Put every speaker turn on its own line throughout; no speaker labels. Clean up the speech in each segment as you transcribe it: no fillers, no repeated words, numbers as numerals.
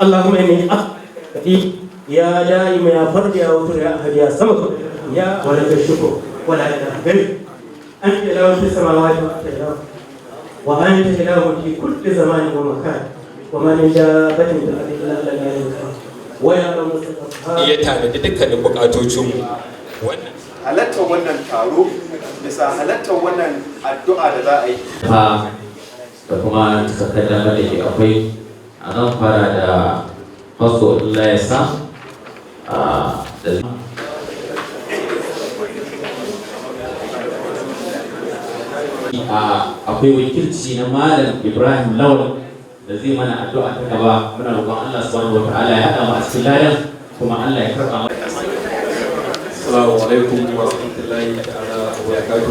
اللهم إني أسألك يا دائم يا فرد يا وتر يا أحد يا صمد يا ولد الشكر ولا إله غيرك أنت إله في السماوات وأنت إله وأنت إله في كل زمان ومكان وما من دابة في الأرض إلا على الله ويعلم مستقرها
iya tanadi dukkanin bukatocinmu. Wannan
halartar wannan taro bisa halartar wannan addu'a da za a yi
da kuma cikakken damar da ke akwai a zan fara da faso Allah ya sa akwai wakilci na Malam Ibrahim Lawal da zai mana addu'a ta gaba. Muna roƙon Allah subhanahu wa ta'ala ya haɗa mu a cikin ladan kuma Allah ya karɓa mu.
Assalamu alaikum wa rahmatullahi ta'ala wa barakatuh.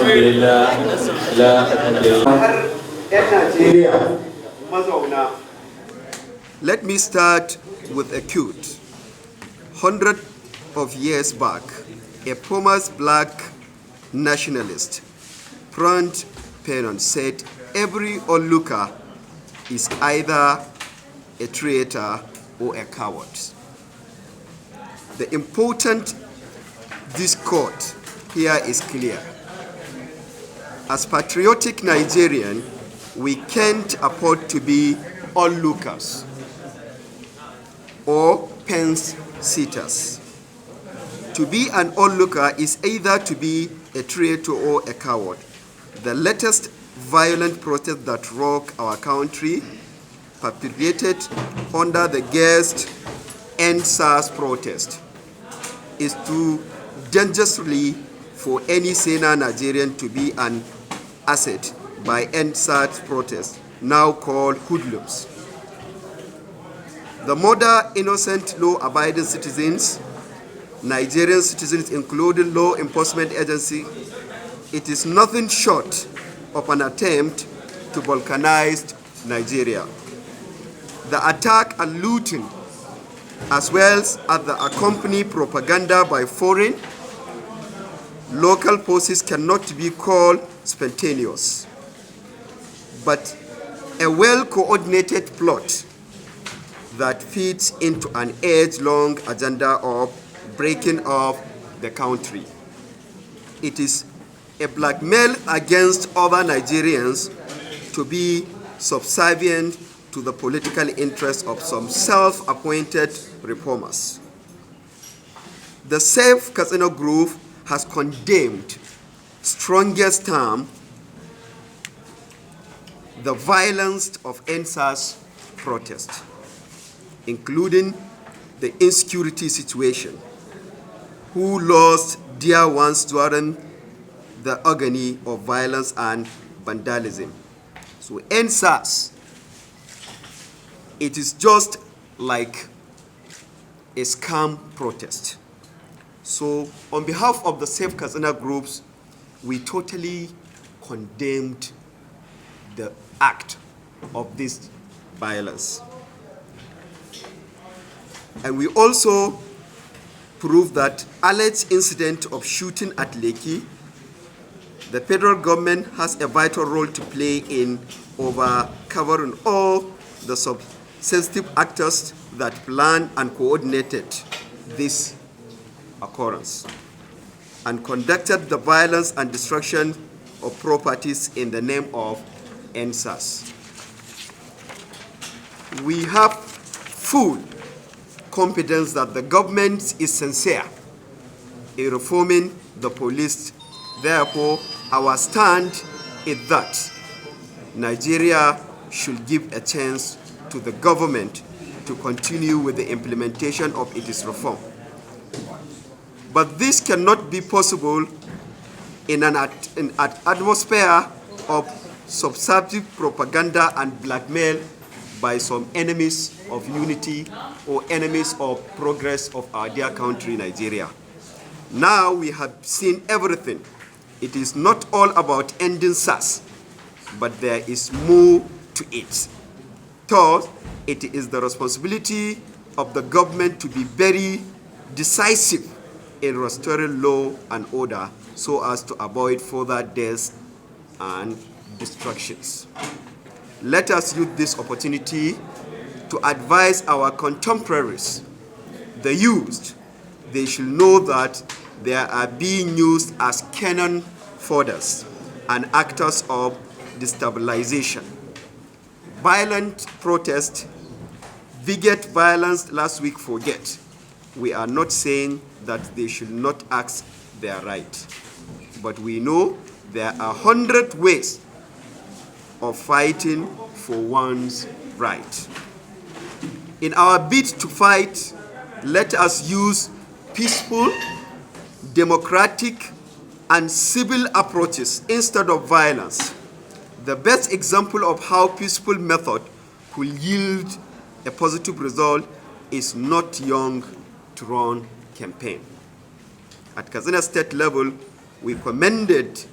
Alhamdulillah la alhamdulillah.
har 'yan Najeriya mazauna. Let me start with a quote. 100 of years back, a famous black nationalist, Front Fanon, said every onlooker is either a traitor or a coward. The important this quote here is clear. As patriotic Nigerian, we can't afford to be onlookers or fence sitters. To be an onlooker is either to be a traitor or a coward. The latest violent protest that rocked our country, perpetrated under the guest End SARS protest, is too dangerously for any sane Nigerian to be an asset by End SARS protest, now called hoodlums. The murder innocent law-abiding citizens, Nigerian citizens including law enforcement agency, it is nothing short of an attempt to balkanize Nigeria. The attack and looting, as well as the accompanying propaganda by foreign, local forces cannot be called spontaneous, but a well-coordinated plot that feeds into an age-long agenda of breaking up the country. It is a blackmail against other Nigerians to be subservient to the political interests of some self-appointed reformers. The Safe Casino Group has condemned strongest term the violence of NSAS protest, including the insecurity situation, who lost dear ones during the agony of violence and vandalism. So NSAS, it is just like a scam protest. So on behalf of the Safe Kazana groups, we totally condemned the act of this violence. And we also proved that alleged incident of shooting at Lekki, the federal government has a vital role to play in covering all the sensitive actors that planned and coordinated this occurrence and conducted the violence and destruction of properties in the name of NSAS. We have full confidence that the government is sincere in reforming the police. Therefore, our stand is that Nigeria should give a chance to the government to continue with the implementation of its reform. But this cannot be possible in an atmosphere of subversive propaganda and blackmail by some enemies of unity or enemies of progress of our dear country, Nigeria. Now we have seen everything. It is not all about ending SARS, but there is more to it. Third, it is the responsibility of the government to be very decisive in restoring law and order so as to avoid further deaths and destructions. let us use this opportunity to advise our contemporaries, the youth. They should know that they are being used as cannon fodder and actors of destabilization. Violent protest, bigot violence last week forget. We are not saying that they should not ask their right, but we know there are 100 ways of fighting for one's right. In our bid to fight, let us use peaceful, democratic, and civil approaches instead of violence. The best example of how peaceful method could yield a positive result is Not Young to Run campaign. At Katsina State level, we commended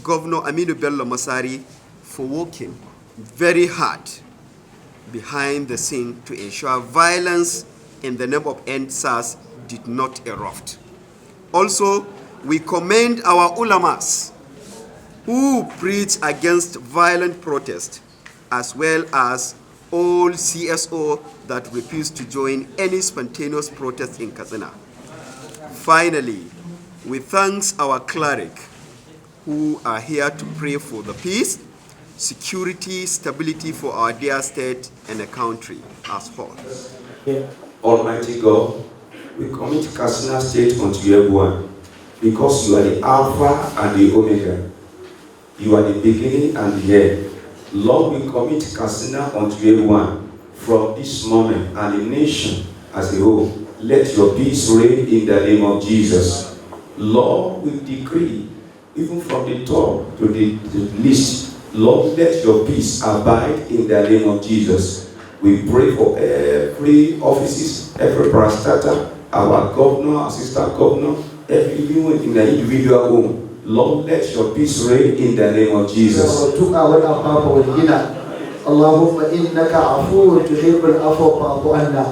Governor Aminu Bello Masari for working very hard behind the scene to ensure violence in the name of EndSARS did not erupt. Also, we commend our ulamas who preach against violent protest, as well as all CSO that refuse to join any spontaneous protest in Katsina. Finally, we thank our cleric who are here to pray for the peace, security, stability for our dear state and the country as whole.
Almighty God, we commit Katsina State unto everyone, because you are the Alpha and the Omega. You are the beginning and the end. Lord, we commit Katsina unto everyone from this moment and the nation as a whole. Let your peace reign in the name of Jesus. Lord, we decree, even from the top to the least, Lord, let your peace abide in the name of Jesus. We pray for every offices, every parastatal, our governor, assistant governor, every human in the individual home. Lord, let your peace reign in the name of Jesus.
اللهم إنك عفو تحب العفو فاعف عنا.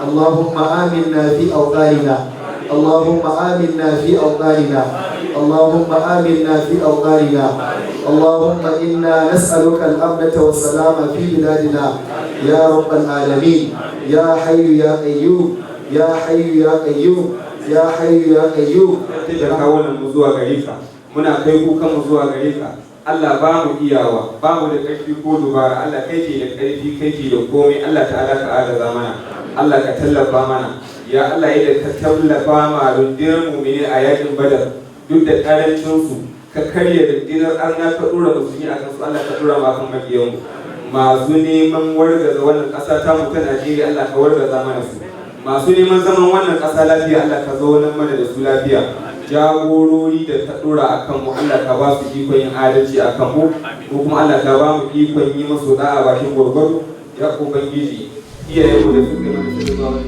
اللهم آمنا في أوطاننا. اللهم آمنا في أوطاننا. اللهم آمنا في أوطاننا. اللهم إنا نسألك الأمن والسلام في بلادنا يا رب العالمين. يا حي يا قيوم. يا حي يا قيوم. يا حي يا قيوم.
muna kai kukan mu zuwa gare ka. Allah ba mu iyawa, ba mu da ƙarfi ko dubara. Allah kai ke da ƙarfi, kai ke da komai. Allah ta'ala ka agaza mana, Allah ka tallafa mana. Ya Allah, yadda ka tallafa ma rundunar mu'mini a yakin Badar, duk da ƙarancin su ka karya rundunar arna ka dora musulmi a kansu. Allah ka dora ma kan makiyan mu masu neman wargaza wannan ƙasa ta mu ta Najeriya. Allah ka wargaza mana su. Masu neman zaman wannan ƙasa lafiya, Allah ka zo nan mana da su lafiya. Jagorori da ta dora a kanmu, Allah ka ba su ikon yin adalci a kanmu, ko kuma Allah ka ba mu ikon yi masu da'a bakin gwargwado. Ya Ubangiji, iyayenmu da suka yi mana